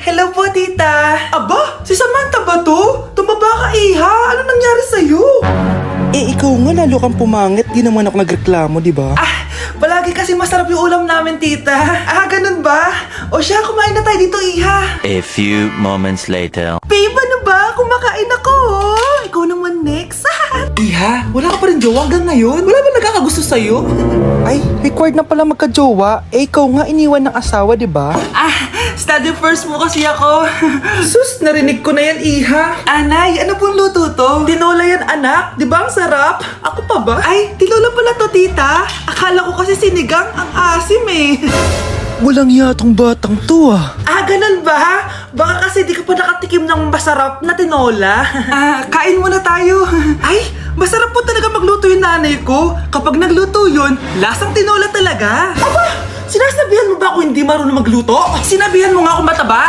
Hello po, tita. Aba, si Samantha ba to? Tumaba ka, Iha. Ano nangyari sa'yo? Ikaw nga lalo kang pumangit. Di naman ako nagreklamo, di ba? Palagi kasi masarap yung ulam namin, tita. Ganun ba? O siya, kumain na tayo dito, Iha. A few moments later. Babe, ano ba? Kumakain ako. Ikaw naman next. Iha, wala ka pa rin jowa hanggang ngayon? Wala ba nagkakagusto sa'yo? Ay, required na pala magka-jowa. Ikaw nga iniwan ng asawa, di ba? Study first mo kasi ako. Sus, narinig ko na yan, Iha. Anay, ano pong luto to? Tinola yan, anak. Di ba ang sarap? Ako pa ba? Ay, tinola pala to, tita. Akala ko kasi sinigang, ang asim eh. Walang yatong batang to ah. Ganun ba? Baka kasi di ka pa nakatikim ng masarap na tinola. Kain muna tayo. Ay, masarap po talaga magluto yung nanay ko. Kapag nagluto yun, lasang tinola talaga. Aba, sinasabihan mo ba ako hindi marunong magluto? Sinabihan mo nga ako mataba?